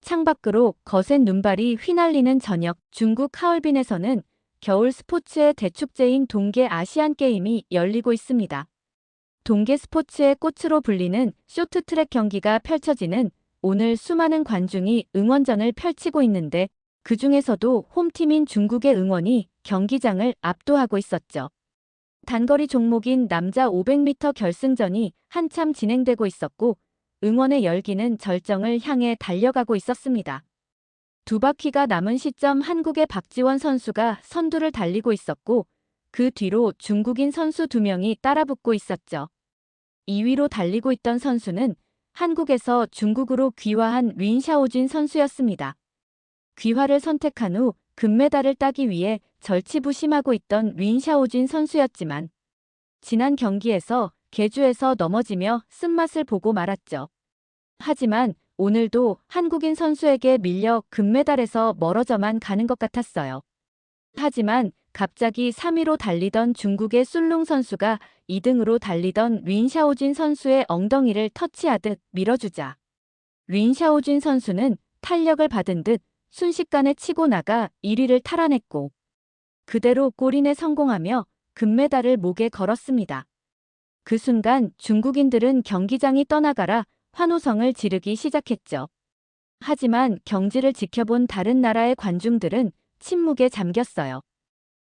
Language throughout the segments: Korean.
창밖으로 거센 눈발이 휘날리는 저녁, 중국 하얼빈에서는 겨울 스포츠의 대축제인 동계 아시안게임이 열리고 있습니다. 동계 스포츠의 꽃으로 불리는 쇼트트랙 경기가 펼쳐지는 오늘 수많은 관중이 응원전을 펼치고 있는데 그 중에서도 홈팀인 중국의 응원이 경기장을 압도하고 있었죠. 단거리 종목인 남자 500m 결승전이 한참 진행되고 있었고 응원의 열기는 절정을 향해 달려가고 있었습니다. 두 바퀴가 남은 시점 한국의 박지원 선수가 선두를 달리고 있었고 그 뒤로 중국인 선수 2명이 따라붙고 있었죠. 2위로 달리고 있던 선수는 한국에서 중국으로 귀화한 린샤오진 선수였습니다. 귀화를 선택한 후 금메달을 따기 위해 절치부심하고 있던 린샤오진 선수였지만 지난 경기에서 계주에서 넘어지며 쓴맛을 보고 말았죠. 하지만 오늘도 한국인 선수에게 밀려 금메달에서 멀어져만 가는 것 같았어요. 하지만 갑자기 3위로 달리던 중국의 술룽 선수가 2등으로 달리던 린샤오진 선수의 엉덩이를 터치하듯 밀어주자 린샤오진 선수는 탄력을 받은 듯 순식간에 치고 나가 1위를 탈환했고 그대로 골인에 성공하며 금메달을 목에 걸었습니다. 그 순간 중국인들은 경기장이 떠나가라 환호성을 지르기 시작했죠. 하지만 경기를 지켜본 다른 나라의 관중들은 침묵에 잠겼어요.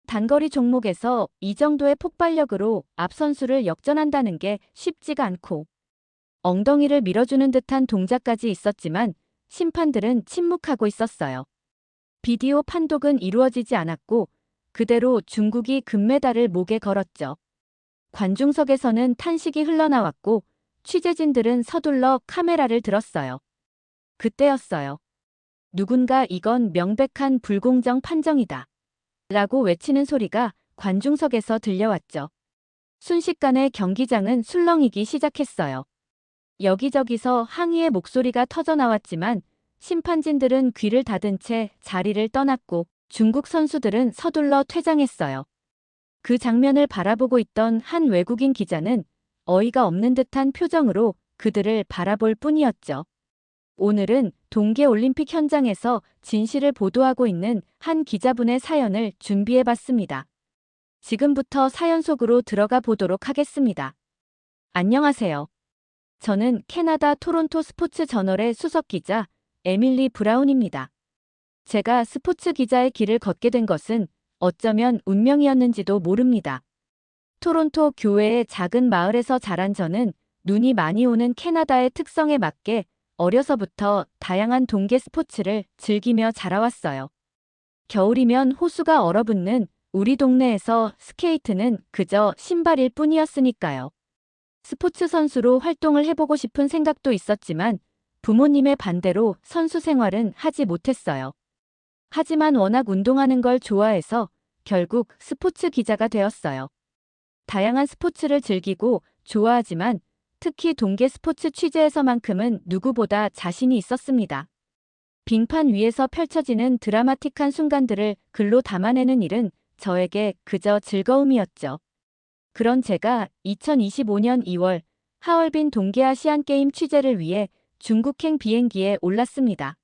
단거리 종목에서 이 정도의 폭발력으로 앞 선수를 역전한다는 게 쉽지가 않고 엉덩이를 밀어주는 듯한 동작까지 있었지만 심판들은 침묵하고 있었어요. 비디오 판독은 이루어지지 않았고 그대로 중국이 금메달을 목에 걸었죠. 관중석에서는 탄식이 흘러나왔고 취재진들은 서둘러 카메라를 들었어요. 그때였어요. 누군가 이건 명백한 불공정 판정이다. 라고 외치는 소리가 관중석에서 들려왔죠. 순식간에 경기장은 술렁이기 시작했어요. 여기저기서 항의의 목소리가 터져나왔지만 심판진들은 귀를 닫은 채 자리를 떠났고 중국 선수들은 서둘러 퇴장했어요. 그 장면을 바라보고 있던 한 외국인 기자는 어이가 없는 듯한 표정으로 그들을 바라볼 뿐이었죠. 오늘은 동계올림픽 현장에서 진실을 보도하고 있는 한 기자분의 사연을 준비해봤습니다. 지금부터 사연 속으로 들어가 보도록 하겠습니다. 안녕하세요. 저는 캐나다 토론토 스포츠 저널의 수석 기자 에밀리 브라운입니다. 제가 스포츠 기자의 길을 걷게 된 것은 어쩌면 운명이었는지도 모릅니다. 토론토 교외의 작은 마을에서 자란 저는 눈이 많이 오는 캐나다의 특성에 맞게 어려서부터 다양한 동계 스포츠를 즐기며 자라왔어요. 겨울이면 호수가 얼어붙는 우리 동네에서 스케이트는 그저 신발일 뿐이었으니까요. 스포츠 선수로 활동을 해보고 싶은 생각도 있었지만 부모님의 반대로 선수 생활은 하지 못했어요. 하지만 워낙 운동하는 걸 좋아해서 결국 스포츠 기자가 되었어요. 다양한 스포츠를 즐기고 좋아하지만 특히 동계 스포츠 취재에서만큼은 누구보다 자신이 있었습니다. 빙판 위에서 펼쳐지는 드라마틱한 순간들을 글로 담아내는 일은 저에게 그저 즐거움이었죠. 그런 제가 2025년 2월 하얼빈 동계아시안게임 취재를 위해 중국행 비행기에 올랐습니다.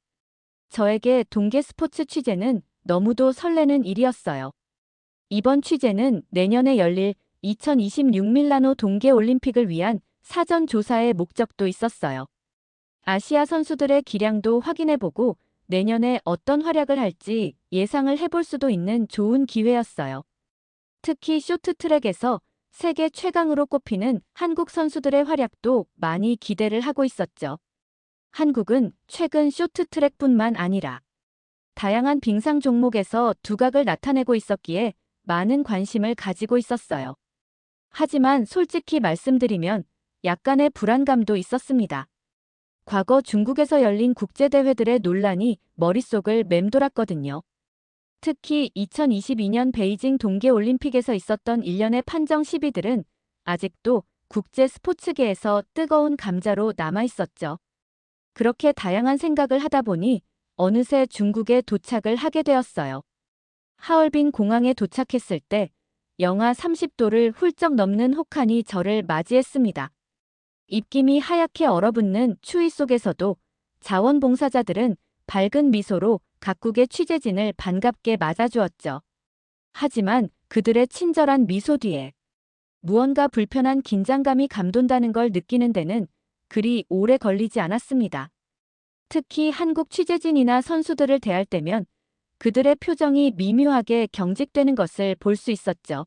저에게 동계 스포츠 취재는 너무도 설레는 일이었어요. 이번 취재는 내년에 열릴 2026 밀라노 동계올림픽을 위한 사전 조사의 목적도 있었어요. 아시아 선수들의 기량도 확인해보고 내년에 어떤 활약을 할지 예상을 해볼 수도 있는 좋은 기회였어요. 특히 쇼트트랙에서 세계 최강으로 꼽히는 한국 선수들의 활약도 많이 기대를 하고 있었죠. 한국은 최근 쇼트트랙뿐만 아니라 다양한 빙상 종목에서 두각을 나타내고 있었기에 많은 관심을 가지고 있었어요. 하지만 솔직히 말씀드리면 약간의 불안감도 있었습니다. 과거 중국에서 열린 국제대회들의 논란이 머릿속을 맴돌았거든요. 특히 2022년 베이징 동계올림픽에서 있었던 일련의 판정 시비들은 아직도 국제 스포츠계에서 뜨거운 감자로 남아있었죠. 그렇게 다양한 생각을 하다 보니 어느새 중국에 도착을 하게 되었어요. 하얼빈 공항에 도착했을 때 영하 30도를 훌쩍 넘는 혹한이 저를 맞이했습니다. 입김이 하얗게 얼어붙는 추위 속에서도 자원봉사자들은 밝은 미소로 각국의 취재진을 반갑게 맞아주었죠. 하지만 그들의 친절한 미소 뒤에 무언가 불편한 긴장감이 감돈다는 걸 느끼는 데는 그리 오래 걸리지 않았습니다. 특히 한국 취재진이나 선수들을 대할 때면 그들의 표정이 미묘하게 경직되는 것을 볼 수 있었죠.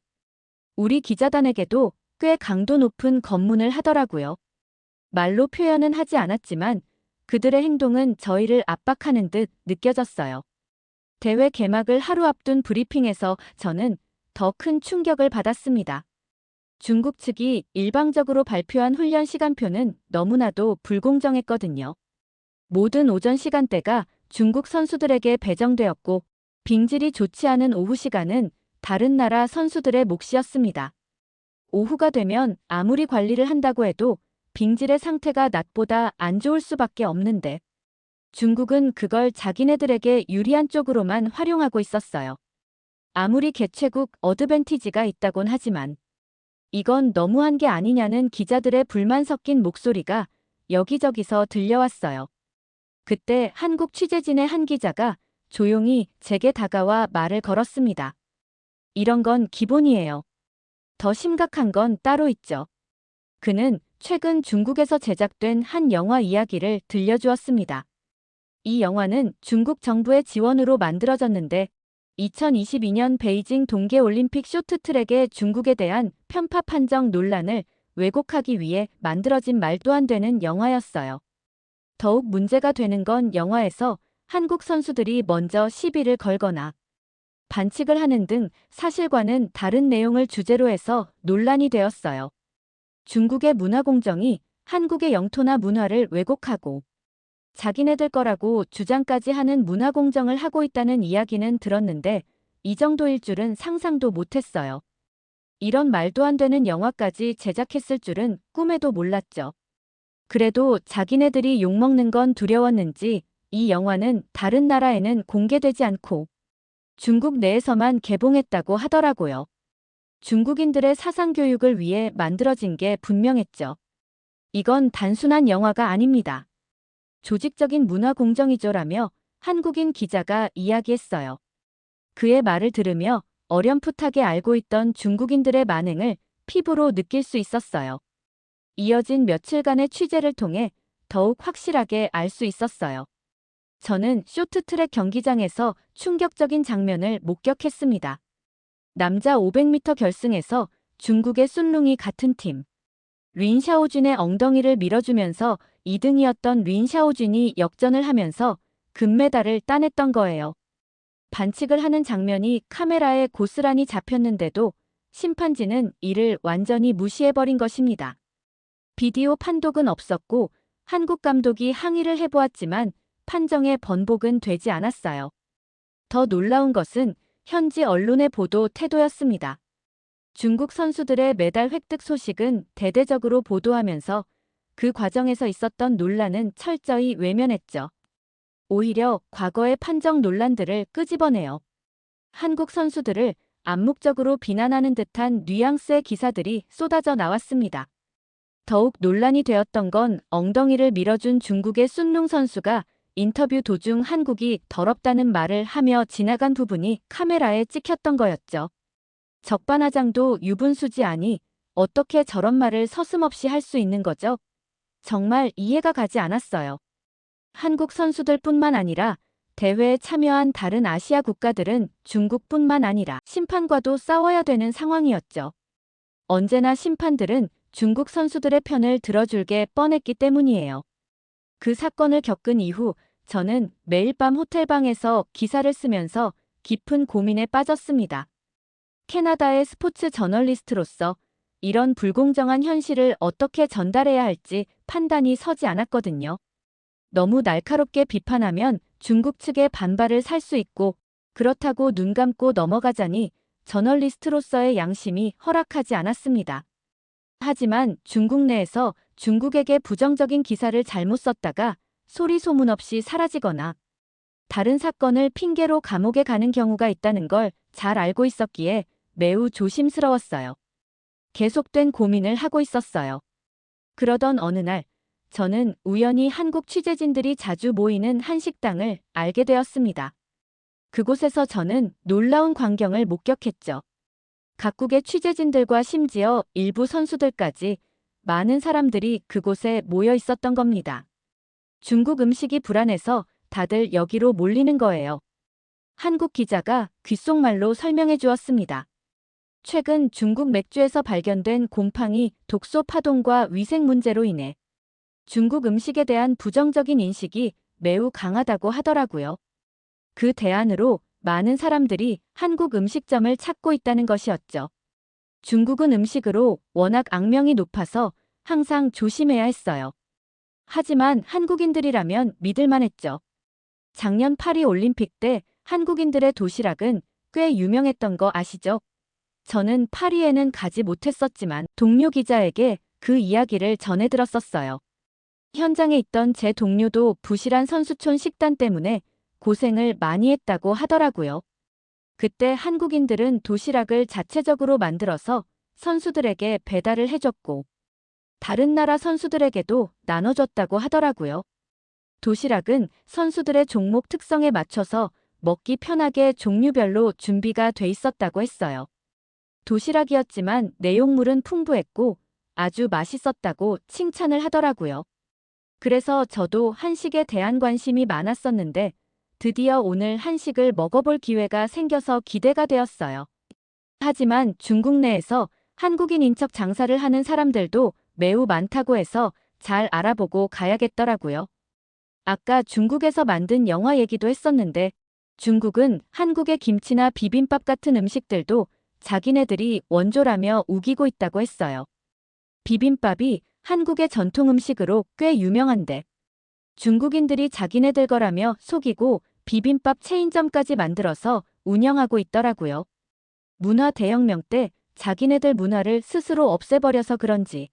우리 기자단에게도 꽤 강도 높은 검문을 하더라고요. 말로 표현은 하지 않았지만 그들의 행동은 저희를 압박하는 듯 느껴졌어요. 대회 개막을 하루 앞둔 브리핑에서 저는 더 큰 충격을 받았습니다. 중국 측이 일방적으로 발표한 훈련 시간표는 너무나도 불공정했거든요. 모든 오전 시간대가 중국 선수들에게 배정되었고 빙질이 좋지 않은 오후 시간은 다른 나라 선수들의 몫이었습니다. 오후가 되면 아무리 관리를 한다고 해도 빙질의 상태가 낮보다 안 좋을 수밖에 없는데 중국은 그걸 자기네들에게 유리한 쪽으로만 활용하고 있었어요. 아무리 개최국 어드밴티지가 있다곤 하지만 이건 너무한 게 아니냐는 기자들의 불만 섞인 목소리가 여기저기서 들려왔어요. 그때 한국 취재진의 한 기자가 조용히 제게 다가와 말을 걸었습니다. 이런 건 기본이에요. 더 심각한 건 따로 있죠. 그는 최근 중국에서 제작된 한 영화 이야기를 들려주었습니다. 이 영화는 중국 정부의 지원으로 만들어졌는데 2022년 베이징 동계올림픽 쇼트트랙의 중국에 대한 편파 판정 논란을 왜곡하기 위해 만들어진 말도 안 되는 영화였어요. 더욱 문제가 되는 건 영화에서 한국 선수들이 먼저 시비를 걸거나 반칙을 하는 등 사실과는 다른 내용을 주제로 해서 논란이 되었어요. 중국의 문화공정이 한국의 영토나 문화를 왜곡하고 자기네들 거라고 주장까지 하는 문화공정을 하고 있다는 이야기는 들었는데 이 정도일 줄은 상상도 못했어요. 이런 말도 안 되는 영화까지 제작했을 줄은 꿈에도 몰랐죠. 그래도 자기네들이 욕먹는 건 두려웠는지 이 영화는 다른 나라에는 공개되지 않고 중국 내에서만 개봉했다고 하더라고요. 중국인들의 사상교육을 위해 만들어진 게 분명했죠. 이건 단순한 영화가 아닙니다. 조직적인 문화 공정이죠라며 한국인 기자가 이야기했어요. 그의 말을 들으며 어렴풋하게 알고 있던 중국인들의 반응을 피부로 느낄 수 있었어요. 이어진 며칠간의 취재를 통해 더욱 확실하게 알 수 있었어요. 저는 쇼트트랙 경기장에서 충격적인 장면을 목격했습니다. 남자 500m 결승에서 중국의 순룽이 같은 팀 린 샤오준의 엉덩이를 밀어주면서 2등이었던 린 샤오준이 역전을 하면서 금메달을 따냈던 거예요. 반칙을 하는 장면이 카메라에 고스란히 잡혔는데도 심판진은 이를 완전히 무시해버린 것입니다. 비디오 판독은 없었고 한국 감독이 항의를 해보았지만 판정의 번복은 되지 않았어요. 더 놀라운 것은 현지 언론의 보도 태도였습니다. 중국 선수들의 메달 획득 소식은 대대적으로 보도하면서 그 과정에서 있었던 논란은 철저히 외면했죠. 오히려 과거의 판정 논란들을 끄집어내요. 한국 선수들을 암묵적으로 비난하는 듯한 뉘앙스의 기사들이 쏟아져 나왔습니다. 더욱 논란이 되었던 건 엉덩이를 밀어준 중국의 순룽 선수가 인터뷰 도중 한국이 더럽다는 말을 하며 지나간 부분이 카메라에 찍혔던 거였죠. 적반하장도 유분수지 아니 어떻게 저런 말을 서슴없이 할 수 있는 거죠? 정말 이해가 가지 않았어요. 한국 선수들뿐만 아니라 대회에 참여한 다른 아시아 국가들은 중국뿐만 아니라 심판과도 싸워야 되는 상황이었죠. 언제나 심판들은 중국 선수들의 편을 들어줄 게 뻔했기 때문이에요. 그 사건을 겪은 이후 저는 매일 밤 호텔방에서 기사를 쓰면서 깊은 고민에 빠졌습니다. 캐나다의 스포츠 저널리스트로서 이런 불공정한 현실을 어떻게 전달해야 할지 판단이 서지 않았거든요. 너무 날카롭게 비판하면 중국 측의 반발을 살 수 있고 그렇다고 눈 감고 넘어가자니 저널리스트로서의 양심이 허락하지 않았습니다. 하지만 중국 내에서 중국에게 부정적인 기사를 잘못 썼다가 소리 소문 없이 사라지거나 다른 사건을 핑계로 감옥에 가는 경우가 있다는 걸 잘 알고 있었기에 매우 조심스러웠어요. 계속된 고민을 하고 있었어요. 그러던 어느 날 저는 우연히 한국 취재진들이 자주 모이는 한식당을 알게 되었습니다. 그곳에서 저는 놀라운 광경을 목격했죠. 각국의 취재진들과 심지어 일부 선수들까지 많은 사람들이 그곳에 모여 있었던 겁니다. 중국 음식이 불안해서 다들 여기로 몰리는 거예요. 한국 기자가 귓속말로 설명해 주었습니다. 최근 중국 맥주에서 발견된 곰팡이, 독소 파동과 위생 문제로 인해 중국 음식에 대한 부정적인 인식이 매우 강하다고 하더라고요. 그 대안으로 많은 사람들이 한국 음식점을 찾고 있다는 것이었죠. 중국은 음식으로 워낙 악명이 높아서 항상 조심해야 했어요. 하지만 한국인들이라면 믿을만 했죠. 작년 파리 올림픽 때 한국인들의 도시락은 꽤 유명했던 거 아시죠? 저는 파리에는 가지 못했었지만 동료 기자에게 그 이야기를 전해 들었었어요. 현장에 있던 제 동료도 부실한 선수촌 식단 때문에 고생을 많이 했다고 하더라고요. 그때 한국인들은 도시락을 자체적으로 만들어서 선수들에게 배달을 해줬고 다른 나라 선수들에게도 나눠줬다고 하더라고요. 도시락은 선수들의 종목 특성에 맞춰서 먹기 편하게 종류별로 준비가 돼 있었다고 했어요. 도시락이었지만 내용물은 풍부했고 아주 맛있었다고 칭찬을 하더라고요. 그래서 저도 한식에 대한 관심이 많았었는데 드디어 오늘 한식을 먹어볼 기회가 생겨서 기대가 되었어요. 하지만 중국 내에서 한국인 인척 장사를 하는 사람들도 매우 많다고 해서 잘 알아보고 가야겠더라고요. 아까 중국에서 만든 영화 얘기도 했었는데 중국은 한국의 김치나 비빔밥 같은 음식들도 자기네들이 원조라며 우기고 있다고 했어요. 비빔밥이 한국의 전통 음식으로 꽤 유명한데 중국인들이 자기네들 거라며 속이고 비빔밥 체인점까지 만들어서 운영하고 있더라고요. 문화 대혁명 때 자기네들 문화를 스스로 없애버려서 그런지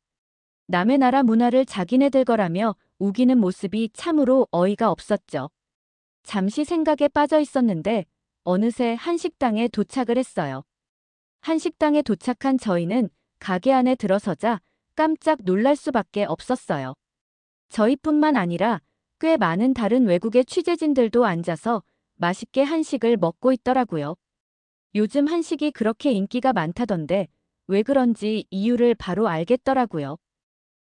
남의 나라 문화를 자기네들 거라며 우기는 모습이 참으로 어이가 없었죠. 잠시 생각에 빠져 있었는데 어느새 한식당에 도착을 했어요. 한식당에 도착한 저희는 가게 안에 들어서자 깜짝 놀랄 수밖에 없었어요. 저희뿐만 아니라 꽤 많은 다른 외국의 취재진들도 앉아서 맛있게 한식을 먹고 있더라고요. 요즘 한식이 그렇게 인기가 많다던데 왜 그런지 이유를 바로 알겠더라고요.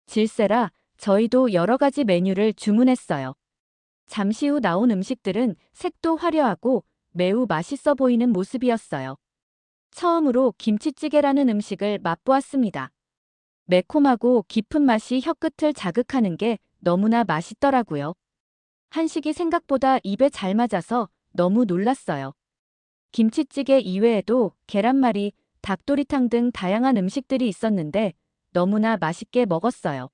질세라 저희도 여러 가지 메뉴를 주문했어요. 잠시 후 나온 음식들은 색도 화려하고 매우 맛있어 보이는 모습이었어요. 처음으로 김치찌개라는 음식을 맛보았습니다. 매콤하고 깊은 맛이 혀끝을 자극하는 게 너무나 맛있더라고요. 한식이 생각보다 입에 잘 맞아서 너무 놀랐어요. 김치찌개 이외에도 계란말이, 닭도리탕 등 다양한 음식들이 있었는데 너무나 맛있게 먹었어요.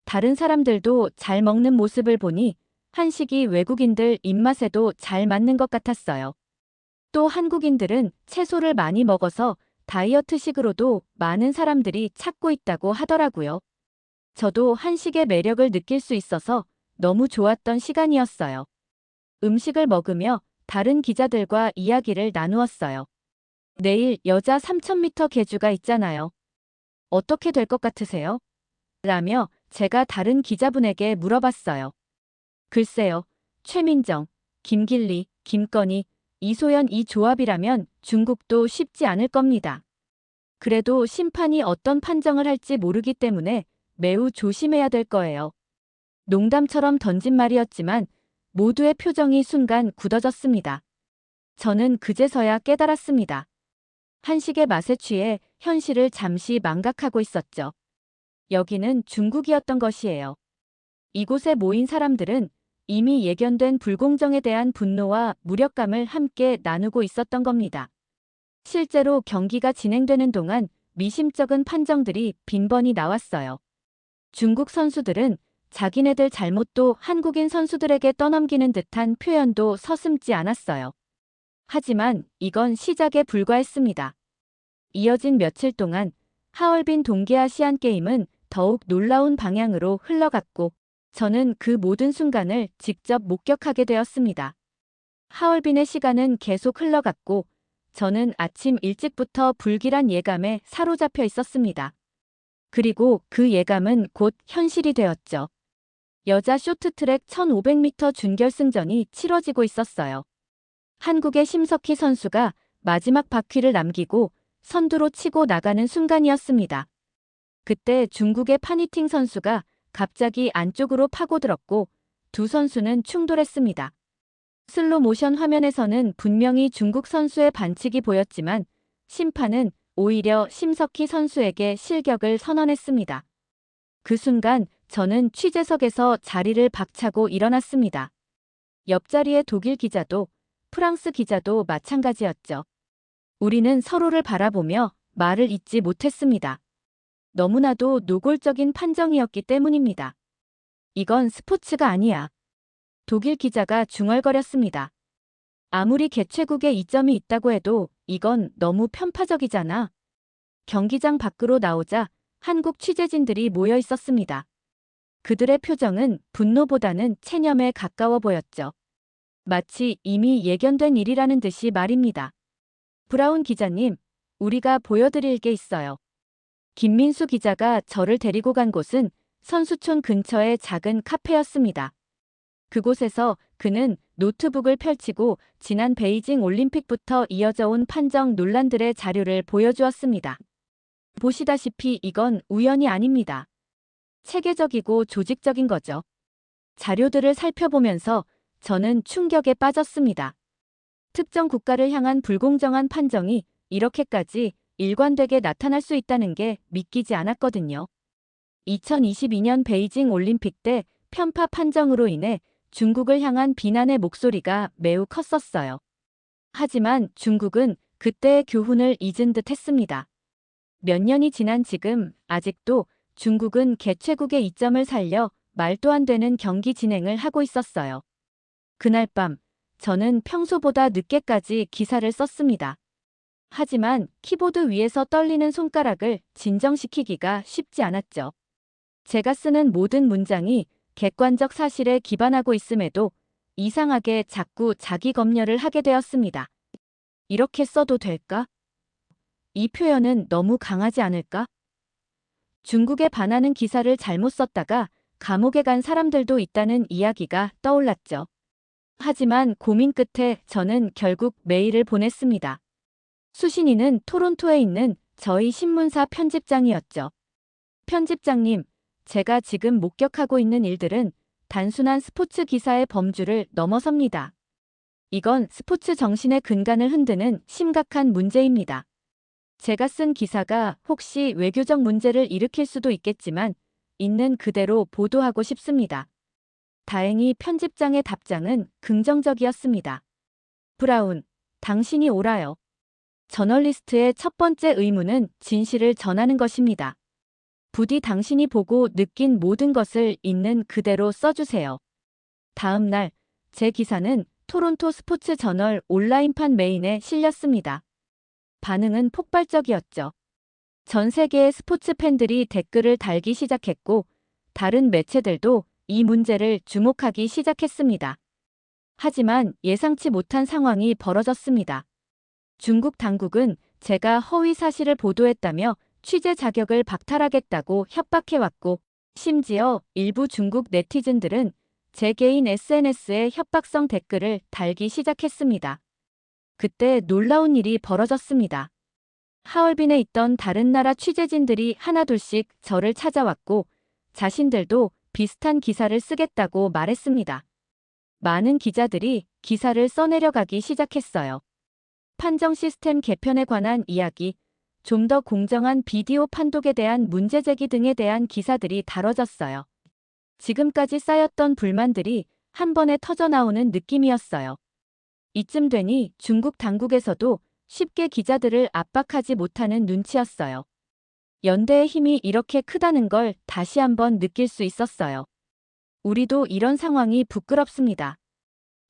다른 사람들도 잘 먹는 모습을 보니 한식이 외국인들 입맛에도 잘 맞는 것 같았어요. 또 한국인들은 채소를 많이 먹어서 다이어트식으로도 많은 사람들이 찾고 있다고 하더라고요. 저도 한식의 매력을 느낄 수 있어서 너무 좋았던 시간이었어요. 음식을 먹으며 다른 기자들과 이야기를 나누었어요. 내일 여자 3000m 계주가 있잖아요. 어떻게 될 것 같으세요? 라며 제가 다른 기자분에게 물어봤어요. 글쎄요. 최민정, 김길리, 김건희, 이소연 이 조합이라면 중국도 쉽지 않을 겁니다. 그래도 심판이 어떤 판정을 할지 모르기 때문에 매우 조심해야 될 거예요. 농담처럼 던진 말이었지만 모두의 표정이 순간 굳어졌습니다. 저는 그제서야 깨달았습니다. 한식의 맛에 취해 현실을 잠시 망각하고 있었죠. 여기는 중국이었던 것이에요. 이곳에 모인 사람들은 이미 예견된 불공정에 대한 분노와 무력감을 함께 나누고 있었던 겁니다. 실제로 경기가 진행되는 동안 미심쩍은 판정들이 빈번히 나왔어요. 중국 선수들은 자기네들 잘못도 한국인 선수들에게 떠넘기는 듯한 표현도 서슴지 않았어요. 하지만 이건 시작에 불과했습니다. 이어진 며칠 동안 하얼빈 동계아시안게임은 더욱 놀라운 방향으로 흘러갔고 저는 그 모든 순간을 직접 목격하게 되었습니다. 하얼빈의 시간은 계속 흘러갔고 저는 아침 일찍부터 불길한 예감에 사로잡혀 있었습니다. 그리고 그 예감은 곧 현실이 되었죠. 여자 쇼트트랙 1500m 준결승전이 치러지고 있었어요. 한국의 심석희 선수가 마지막 바퀴를 남기고 선두로 치고 나가는 순간이었습니다. 그때 중국의 파니팅 선수가 갑자기 안쪽으로 파고들었고 두 선수는 충돌했습니다. 슬로 모션 화면에서는 분명히 중국 선수의 반칙이 보였지만 심판은 오히려 심석희 선수에게 실격을 선언했습니다. 그 순간 저는 취재석에서 자리를 박차고 일어났습니다. 옆자리의 독일 기자도 프랑스 기자도 마찬가지였죠. 우리는 서로를 바라보며 말을 잇지 못했습니다. 너무나도 노골적인 판정이었기 때문입니다. 이건 스포츠가 아니야. 독일 기자가 중얼거렸습니다. 아무리 개최국에 이점이 있다고 해도 이건 너무 편파적이잖아. 경기장 밖으로 나오자 한국 취재진들이 모여 있었습니다. 그들의 표정은 분노보다는 체념에 가까워 보였죠. 마치 이미 예견된 일이라는 듯이 말입니다. 브라운 기자님, 우리가 보여드릴 게 있어요. 김민수 기자가 저를 데리고 간 곳은 선수촌 근처의 작은 카페였습니다. 그곳에서 그는 노트북을 펼치고 지난 베이징 올림픽부터 이어져 온 판정 논란들의 자료를 보여주었습니다. 보시다시피 이건 우연이 아닙니다. 체계적이고 조직적인 거죠. 자료들을 살펴보면서 저는 충격에 빠졌습니다. 특정 국가를 향한 불공정한 판정이 이렇게까지 일관되게 나타날 수 있다는 게 믿기지 않았거든요. 2022년 베이징 올림픽 때 편파 판정으로 인해 중국을 향한 비난의 목소리가 매우 컸었어요. 하지만 중국은 그때의 교훈을 잊은 듯 했습니다. 몇 년이 지난 지금 아직도 중국은 개최국의 이점을 살려 말도 안 되는 경기 진행을 하고 있었어요. 그날 밤 저는 평소보다 늦게까지 기사를 썼습니다. 하지만 키보드 위에서 떨리는 손가락을 진정시키기가 쉽지 않았죠. 제가 쓰는 모든 문장이 객관적 사실에 기반하고 있음에도 이상하게 자꾸 자기 검열을 하게 되었습니다. 이렇게 써도 될까? 이 표현은 너무 강하지 않을까? 중국에 반하는 기사를 잘못 썼다가 감옥에 간 사람들도 있다는 이야기가 떠올랐죠. 하지만 고민 끝에 저는 결국 메일을 보냈습니다. 수신인은 토론토에 있는 저희 신문사 편집장이었죠. 편집장님, 제가 지금 목격하고 있는 일들은 단순한 스포츠 기사의 범주를 넘어섭니다. 이건 스포츠 정신의 근간을 흔드는 심각한 문제입니다. 제가 쓴 기사가 혹시 외교적 문제를 일으킬 수도 있겠지만 있는 그대로 보도하고 싶습니다. 다행히 편집장의 답장은 긍정적이었습니다. 브라운, 당신이 옳아요. 저널리스트의 첫 번째 의무는 진실을 전하는 것입니다. 부디 당신이 보고 느낀 모든 것을 있는 그대로 써주세요. 다음 날, 제 기사는 토론토 스포츠 저널 온라인판 메인에 실렸습니다. 반응은 폭발적이었죠. 전 세계의 스포츠 팬들이 댓글을 달기 시작했고, 다른 매체들도 이 문제를 주목하기 시작했습니다. 하지만 예상치 못한 상황이 벌어졌습니다. 중국 당국은 제가 허위 사실을 보도했다며 취재 자격을 박탈하겠다고 협박해왔고, 심지어 일부 중국 네티즌들은 제 개인 SNS에 협박성 댓글을 달기 시작했습니다. 그때 놀라운 일이 벌어졌습니다. 하얼빈에 있던 다른 나라 취재진들이 하나둘씩 저를 찾아왔고 자신들도 비슷한 기사를 쓰겠다고 말했습니다. 많은 기자들이 기사를 써내려가기 시작했어요. 판정 시스템 개편에 관한 이야기, 좀 더 공정한 비디오 판독에 대한 문제 제기 등에 대한 기사들이 다뤄졌어요. 지금까지 쌓였던 불만들이 한 번에 터져나오는 느낌이었어요. 이쯤 되니 중국 당국에서도 쉽게 기자들을 압박하지 못하는 눈치였어요. 연대의 힘이 이렇게 크다는 걸 다시 한번 느낄 수 있었어요. 우리도 이런 상황이 부끄럽습니다.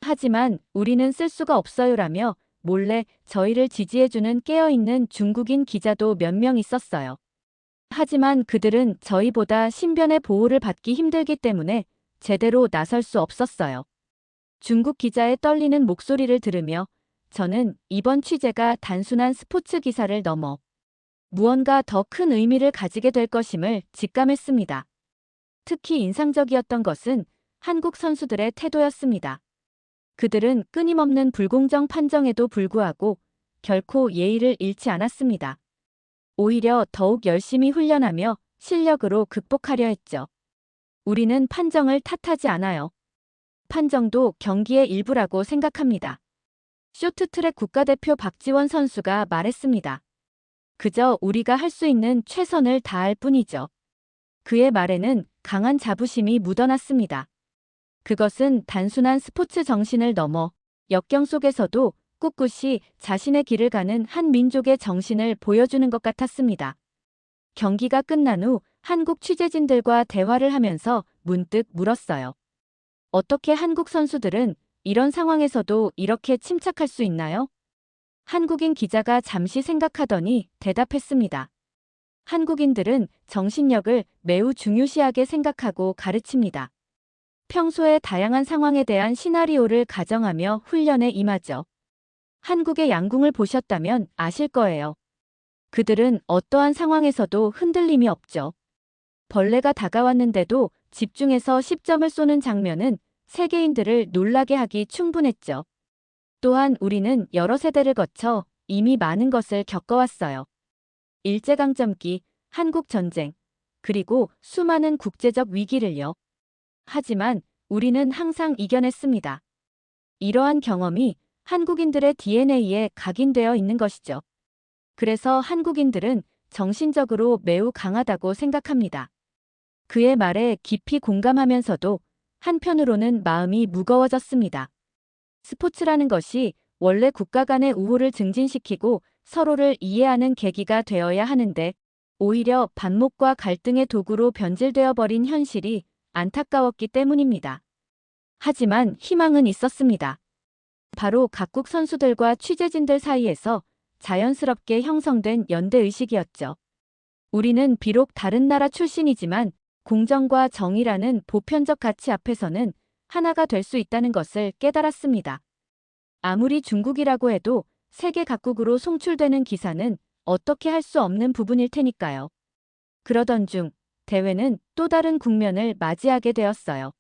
하지만 우리는 쓸 수가 없어요라며 몰래 저희를 지지해주는 깨어있는 중국인 기자도 몇 명 있었어요. 하지만 그들은 저희보다 신변의 보호를 받기 힘들기 때문에 제대로 나설 수 없었어요. 중국 기자의 떨리는 목소리를 들으며 저는 이번 취재가 단순한 스포츠 기사를 넘어 무언가 더 큰 의미를 가지게 될 것임을 직감했습니다. 특히 인상적이었던 것은 한국 선수들의 태도였습니다. 그들은 끊임없는 불공정 판정에도 불구하고 결코 예의를 잃지 않았습니다. 오히려 더욱 열심히 훈련하며 실력으로 극복하려 했죠. 우리는 판정을 탓하지 않아요. 판정도 경기의 일부라고 생각합니다. 쇼트트랙 국가대표 박지원 선수가 말했습니다. 그저 우리가 할 수 있는 최선을 다할 뿐이죠. 그의 말에는 강한 자부심이 묻어났습니다. 그것은 단순한 스포츠 정신을 넘어 역경 속에서도 꿋꿋이 자신의 길을 가는 한 민족의 정신을 보여주는 것 같았습니다. 경기가 끝난 후 한국 취재진들과 대화를 하면서 문득 물었어요. 어떻게 한국 선수들은 이런 상황에서도 이렇게 침착할 수 있나요? 한국인 기자가 잠시 생각하더니 대답했습니다. 한국인들은 정신력을 매우 중요시하게 생각하고 가르칩니다. 평소에 다양한 상황에 대한 시나리오를 가정하며 훈련에 임하죠. 한국의 양궁을 보셨다면 아실 거예요. 그들은 어떠한 상황에서도 흔들림이 없죠. 벌레가 다가왔는데도 집중해서 10점을 쏘는 장면은 세계인들을 놀라게 하기 충분했죠. 또한 우리는 여러 세대를 거쳐 이미 많은 것을 겪어왔어요. 일제강점기, 한국전쟁, 그리고 수많은 국제적 위기를요. 하지만 우리는 항상 이겨냈습니다. 이러한 경험이 한국인들의 DNA에 각인되어 있는 것이죠. 그래서 한국인들은 정신적으로 매우 강하다고 생각합니다. 그의 말에 깊이 공감하면서도 한편으로는 마음이 무거워졌습니다. 스포츠라는 것이 원래 국가 간의 우호를 증진시키고 서로를 이해하는 계기가 되어야 하는데 오히려 반목과 갈등의 도구로 변질되어 버린 현실이 안타까웠기 때문입니다. 하지만 희망은 있었습니다. 바로 각국 선수들과 취재진들 사이에서 자연스럽게 형성된 연대의식이었죠. 우리는 비록 다른 나라 출신이지만 공정과 정의라는 보편적 가치 앞에서는 하나가 될 수 있다는 것을 깨달았습니다. 아무리 중국이라고 해도 세계 각국으로 송출되는 기사는 어떻게 할 수 없는 부분일 테니까요. 그러던 중 대회는 또 다른 국면을 맞이하게 되었어요.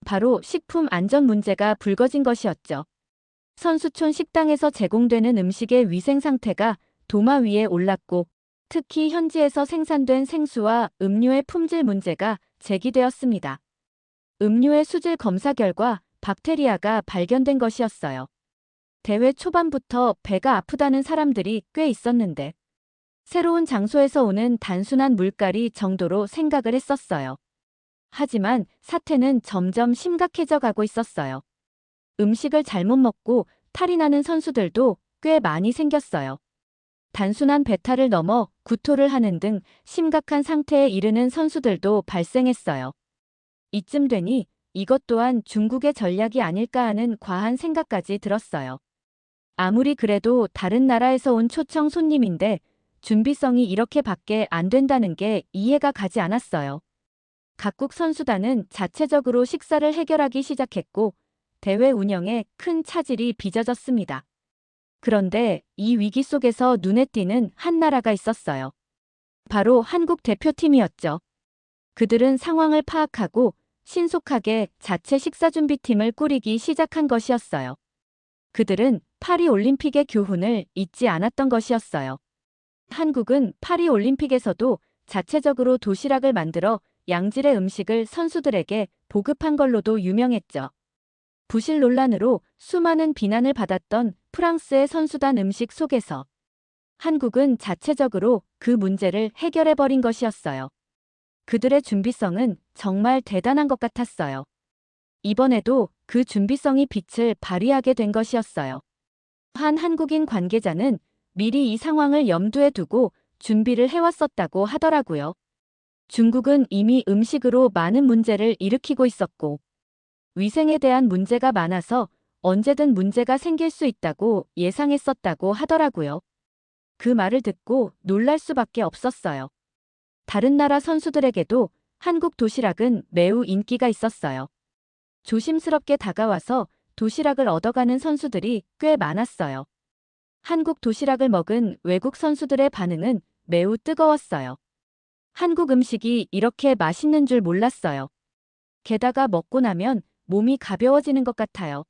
바로 식품 안전 문제가 불거진 것이었죠. 선수촌 식당에서 제공되는 음식의 위생 상태가 도마 위에 올랐고 특히 현지에서 생산된 생수와 음료의 품질 문제가 제기되었습니다. 음료의 수질 검사 결과 박테리아가 발견된 것이었어요. 대회 초반부터 배가 아프다는 사람들이 꽤 있었는데 새로운 장소에서 오는 단순한 물갈이 정도로 생각을 했었어요. 하지만 사태는 점점 심각해져 가고 있었어요. 음식을 잘못 먹고 탈이 나는 선수들도 꽤 많이 생겼어요. 단순한 배탈을 넘어 구토를 하는 등 심각한 상태에 이르는 선수들도 발생했어요. 이쯤 되니 이것 또한 중국의 전략이 아닐까 하는 과한 생각까지 들었어요. 아무리 그래도 다른 나라에서 온 초청 손님인데 준비성이 이렇게밖에 안 된다는 게 이해가 가지 않았어요. 각국 선수단은 자체적으로 식사를 해결하기 시작했고 대회 운영에 큰 차질이 빚어졌습니다. 그런데 이 위기 속에서 눈에 띄는 한 나라가 있었어요. 바로 한국 대표팀이었죠. 그들은 상황을 파악하고 신속하게 자체 식사준비팀을 꾸리기 시작한 것이었어요. 그들은 파리올림픽의 교훈을 잊지 않았던 것이었어요. 한국은 파리올림픽에서도 자체적으로 도시락을 만들어 양질의 음식을 선수들에게 보급한 걸로도 유명했죠. 부실 논란으로 수많은 비난을 받았던 프랑스의 선수단 음식 속에서 한국은 자체적으로 그 문제를 해결해버린 것이었어요. 그들의 준비성은 정말 대단한 것 같았어요. 이번에도 그 준비성이 빛을 발휘하게 된 것이었어요. 한 한국인 관계자는 미리 이 상황을 염두에 두고 준비를 해왔었다고 하더라고요. 중국은 이미 음식으로 많은 문제를 일으키고 있었고 위생에 대한 문제가 많아서 언제든 문제가 생길 수 있다고 예상했었다고 하더라고요. 그 말을 듣고 놀랄 수밖에 없었어요. 다른 나라 선수들에게도 한국 도시락은 매우 인기가 있었어요. 조심스럽게 다가와서 도시락을 얻어가는 선수들이 꽤 많았어요. 한국 도시락을 먹은 외국 선수들의 반응은 매우 뜨거웠어요. 한국 음식이 이렇게 맛있는 줄 몰랐어요. 게다가 먹고 나면 몸이 가벼워지는 것 같아요.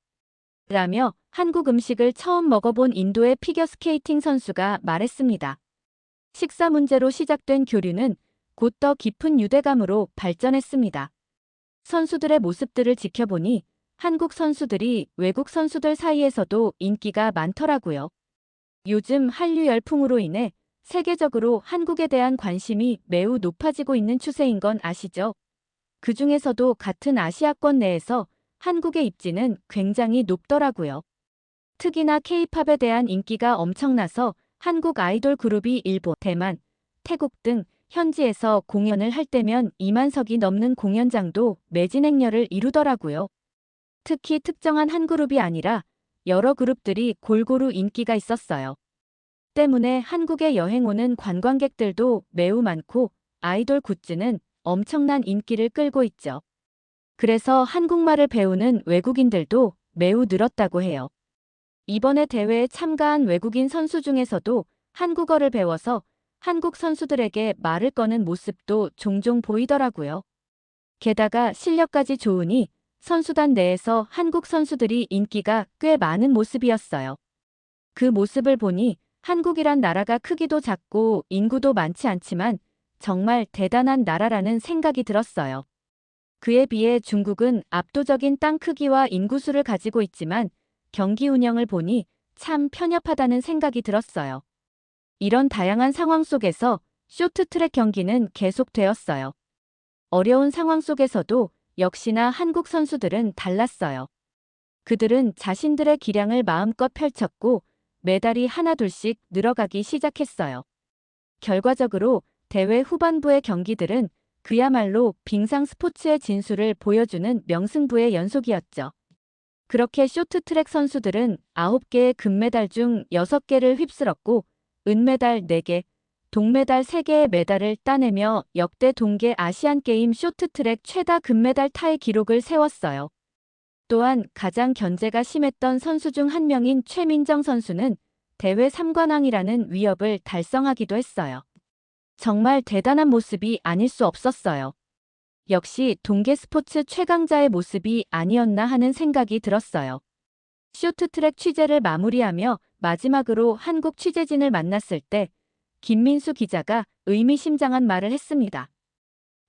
라며 한국 음식을 처음 먹어본 인도의 피겨스케이팅 선수가 말했습니다. 식사 문제로 시작된 교류는 곧 더 깊은 유대감으로 발전했습니다. 선수들의 모습들을 지켜보니 한국 선수들이 외국 선수들 사이에서도 인기가 많더라고요. 요즘 한류 열풍으로 인해 세계적으로 한국에 대한 관심이 매우 높아지고 있는 추세인 건 아시죠? 그 중에서도 같은 아시아권 내에서 한국의 입지는 굉장히 높더라고요. 특히나 K-팝에 대한 인기가 엄청나서 한국 아이돌 그룹이 일본, 대만, 태국 등 현지에서 공연을 할 때면 2만 석이 넘는 공연장도 매진 행렬을 이루더라고요. 특히 특정한 한 그룹이 아니라 여러 그룹들이 골고루 인기가 있었어요. 때문에 한국에 여행 오는 관광객들도 매우 많고 아이돌 굿즈는 엄청난 인기를 끌고 있죠. 그래서 한국말을 배우는 외국인들도 매우 늘었다고 해요. 이번에 대회에 참가한 외국인 선수 중에서도 한국어를 배워서 한국 선수들에게 말을 거는 모습도 종종 보이더라고요. 게다가 실력까지 좋으니 선수단 내에서 한국 선수들이 인기가 꽤 많은 모습이었어요. 그 모습을 보니 한국이란 나라가 크기도 작고 인구도 많지 않지만 정말 대단한 나라라는 생각이 들었어요. 그에 비해 중국은 압도적인 땅 크기와 인구수를 가지고 있지만 경기 운영을 보니 참 편협하다는 생각이 들었어요. 이런 다양한 상황 속에서 쇼트트랙 경기는 계속되었어요. 어려운 상황 속에서도 역시나 한국 선수들은 달랐어요. 그들은 자신들의 기량을 마음껏 펼쳤고 메달이 하나둘씩 늘어가기 시작했어요. 결과적으로 대회 후반부의 경기들은 그야말로 빙상 스포츠의 진수를 보여주는 명승부의 연속이었죠. 그렇게 쇼트트랙 선수들은 9개의 금메달 중 6개를 휩쓸었고 은메달 4개, 동메달 3개의 메달을 따내며 역대 동계 아시안게임 쇼트트랙 최다 금메달 타의 기록을 세웠어요. 또한 가장 견제가 심했던 선수 중 한 명인 최민정 선수는 대회 3관왕이라는 위협을 달성하기도 했어요. 정말 대단한 모습이 아닐 수 없었어요. 역시 동계 스포츠 최강자의 모습이 아니었나 하는 생각이 들었어요. 쇼트트랙 취재를 마무리하며 마지막으로 한국 취재진을 만났을 때 김민수 기자가 의미심장한 말을 했습니다.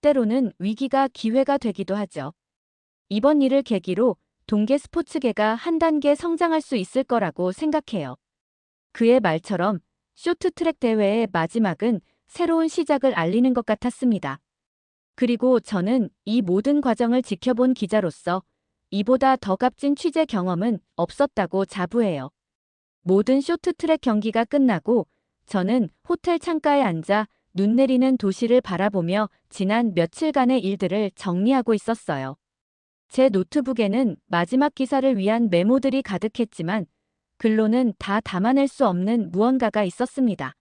때로는 위기가 기회가 되기도 하죠. 이번 일을 계기로 동계 스포츠계가 한 단계 성장할 수 있을 거라고 생각해요. 그의 말처럼 쇼트트랙 대회의 마지막은 새로운 시작을 알리는 것 같았습니다. 그리고 저는 이 모든 과정을 지켜본 기자로서 이보다 더 값진 취재 경험은 없었다고 자부해요. 모든 쇼트트랙 경기가 끝나고 저는 호텔 창가에 앉아 눈 내리는 도시를 바라보며 지난 며칠간의 일들을 정리하고 있었어요. 제 노트북에는 마지막 기사를 위한 메모들이 가득했지만 글로는 다 담아낼 수 없는 무언가가 있었습니다.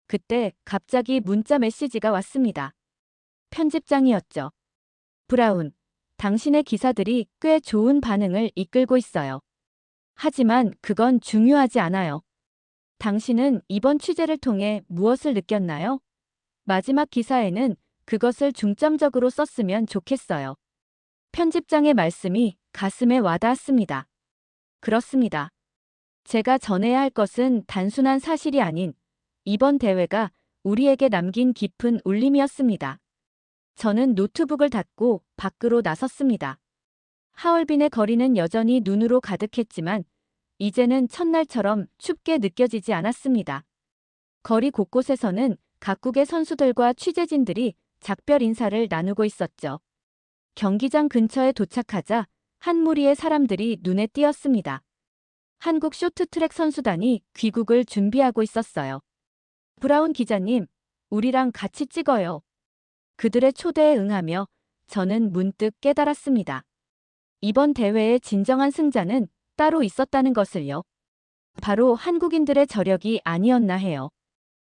그때 갑자기 문자 메시지가 왔습니다. 편집장이었죠. 브라운, 당신의 기사들이 꽤 좋은 반응을 이끌고 있어요. 하지만 그건 중요하지 않아요. 당신은 이번 취재를 통해 무엇을 느꼈나요? 마지막 기사에는 그것을 중점적으로 썼으면 좋겠어요. 편집장의 말씀이 가슴에 와닿았습니다. 그렇습니다. 제가 전해야 할 것은 단순한 사실이 아닌 이번 대회가 우리에게 남긴 깊은 울림이었습니다. 저는 노트북을 닫고 밖으로 나섰습니다. 하얼빈의 거리는 여전히 눈으로 가득했지만 이제는 첫날처럼 춥게 느껴지지 않았습니다. 거리 곳곳에서는 각국의 선수들과 취재진들이 작별 인사를 나누고 있었죠. 경기장 근처에 도착하자 한 무리의 사람들이 눈에 띄었습니다. 한국 쇼트트랙 선수단이 귀국을 준비하고 있었어요. 브라운 기자님, 우리랑 같이 찍어요. 그들의 초대에 응하며 저는 문득 깨달았습니다. 이번 대회의 진정한 승자는 따로 있었다는 것을요. 바로 한국인들의 저력이 아니었나 해요.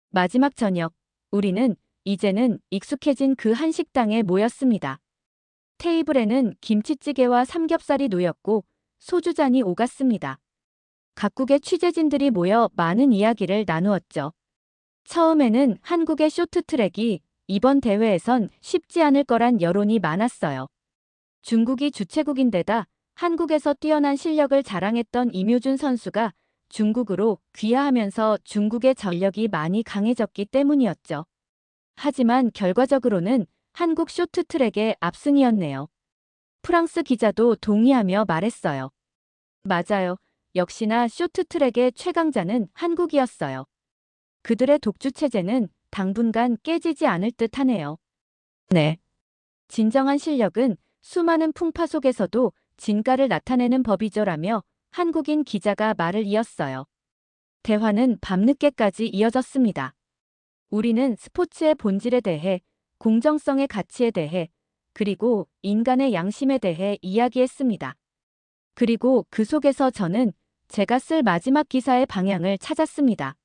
마지막 저녁, 우리는 이제는 익숙해진 그 한식당에 모였습니다. 테이블에는 김치찌개와 삼겹살이 놓였고 소주잔이 오갔습니다. 각국의 취재진들이 모여 많은 이야기를 나누었죠. 처음에는 한국의 쇼트트랙이 이번 대회에선 쉽지 않을 거란 여론이 많았어요. 중국이 주최국인데다 한국에서 뛰어난 실력을 자랑했던 임효준 선수가 중국으로 귀화하면서 중국의 전력이 많이 강해졌기 때문이었죠. 하지만 결과적으로는 한국 쇼트트랙의 압승이었네요. 프랑스 기자도 동의하며 말했어요. 맞아요. 역시나 쇼트트랙의 최강자는 한국이었어요. 그들의 독주 체제는 당분간 깨지지 않을 듯 하네요. 네. 진정한 실력은 수많은 풍파 속에서도 진가를 나타내는 법이죠라며 한국인 기자가 말을 이었어요. 대화는 밤늦게까지 이어졌습니다. 우리는 스포츠의 본질에 대해, 공정성의 가치에 대해, 그리고 인간의 양심에 대해 이야기했습니다. 그리고 그 속에서 저는 제가 쓸 마지막 기사의 방향을 찾았습니다.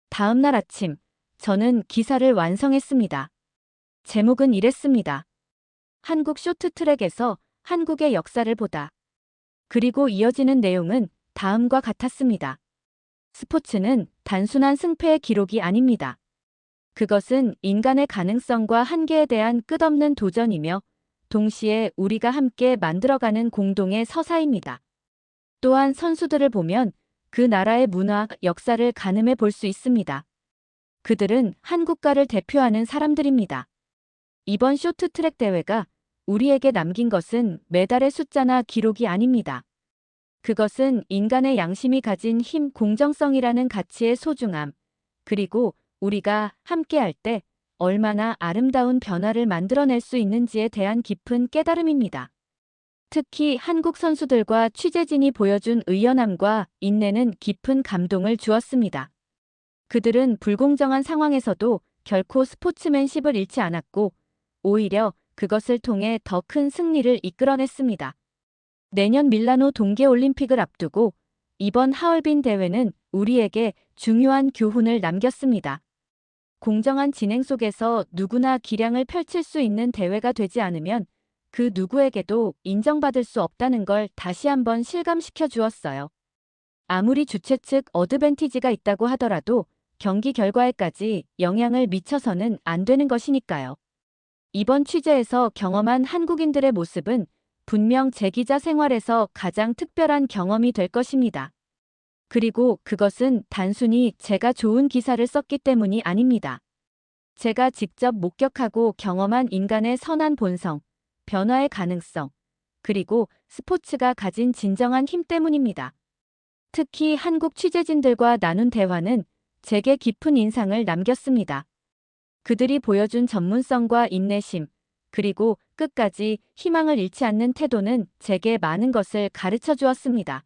다음 날 아침, 저는 기사를 완성했습니다. 제목은 이랬습니다. 한국 쇼트트랙에서 한국의 역사를 보다. 그리고 이어지는 내용은 다음과 같았습니다. 스포츠는 단순한 승패의 기록이 아닙니다. 그것은 인간의 가능성과 한계에 대한 끝없는 도전이며 동시에 우리가 함께 만들어가는 공동의 서사입니다. 또한 선수들을 보면 그 나라의 문화, 역사를 가늠해 볼 수 있습니다. 그들은 한국가를 대표하는 사람들입니다. 이번 쇼트트랙 대회가 우리에게 남긴 것은 메달의 숫자나 기록이 아닙니다. 그것은 인간의 양심이 가진 힘, 공정성이라는 가치의 소중함, 그리고 우리가 함께할 때 얼마나 아름다운 변화를 만들어낼 수 있는지에 대한 깊은 깨달음입니다. 특히 한국 선수들과 취재진이 보여준 의연함과 인내는 깊은 감동을 주었습니다. 그들은 불공정한 상황에서도 결코 스포츠맨십을 잃지 않았고 오히려 그것을 통해 더 큰 승리를 이끌어냈습니다. 내년 밀라노 동계올림픽을 앞두고 이번 하얼빈 대회는 우리에게 중요한 교훈을 남겼습니다. 공정한 진행 속에서 누구나 기량을 펼칠 수 있는 대회가 되지 않으면 그 누구에게도 인정받을 수 없다는 걸 다시 한번 실감시켜 주었어요. 아무리 주최 측 어드밴티지가 있다고 하더라도 경기 결과에까지 영향을 미쳐서는 안 되는 것이니까요. 이번 취재에서 경험한 한국인들의 모습은 분명 제 기자 생활에서 가장 특별한 경험이 될 것입니다. 그리고 그것은 단순히 제가 좋은 기사를 썼기 때문이 아닙니다. 제가 직접 목격하고 경험한 인간의 선한 본성, 변화의 가능성, 그리고 스포츠가 가진 진정한 힘 때문입니다. 특히 한국 취재진들과 나눈 대화는 제게 깊은 인상을 남겼습니다. 그들이 보여준 전문성과 인내심, 그리고 끝까지 희망을 잃지 않는 태도는 제게 많은 것을 가르쳐 주었습니다.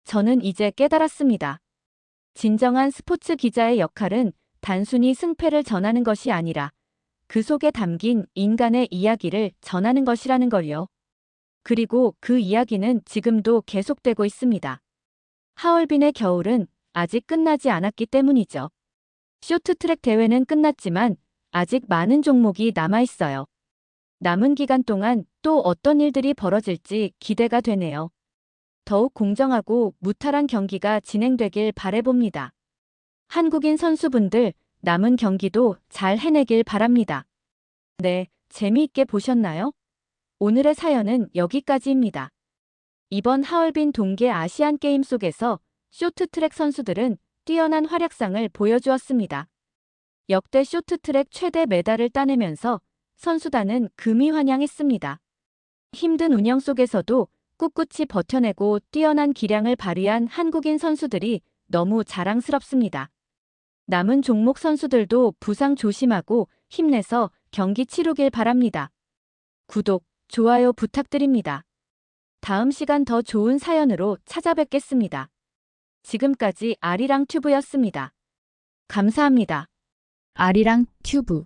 저는 이제 깨달았습니다. 진정한 스포츠 기자의 역할은 단순히 승패를 전하는 것이 아니라 그 속에 담긴 인간의 이야기를 전하는 것이라는 걸요. 그리고 그 이야기는 지금도 계속되고 있습니다. 하얼빈의 겨울은 아직 끝나지 않았기 때문이죠. 쇼트트랙 대회는 끝났지만 아직 많은 종목이 남아 있어요. 남은 기간 동안 또 어떤 일들이 벌어질지 기대가 되네요. 더욱 공정하고 무탈한 경기가 진행되길 바라봅니다. 한국인 선수분들 남은 경기도 잘 해내길 바랍니다. 네, 재미있게 보셨나요? 오늘의 사연은 여기까지입니다. 이번 하얼빈 동계 아시안 게임 속에서 쇼트트랙 선수들은 뛰어난 활약상을 보여주었습니다. 역대 쇼트트랙 최대 메달을 따내면서 선수단은 금이 환영했습니다. 힘든 운영 속에서도 꿋꿋이 버텨내고 뛰어난 기량을 발휘한 한국인 선수들이 너무 자랑스럽습니다. 남은 종목 선수들도 부상 조심하고 힘내서 경기 치르길 바랍니다. 구독, 좋아요 부탁드립니다. 다음 시간 더 좋은 사연으로 찾아뵙겠습니다. 지금까지 아리랑 튜브였습니다. 감사합니다. 아리랑 튜브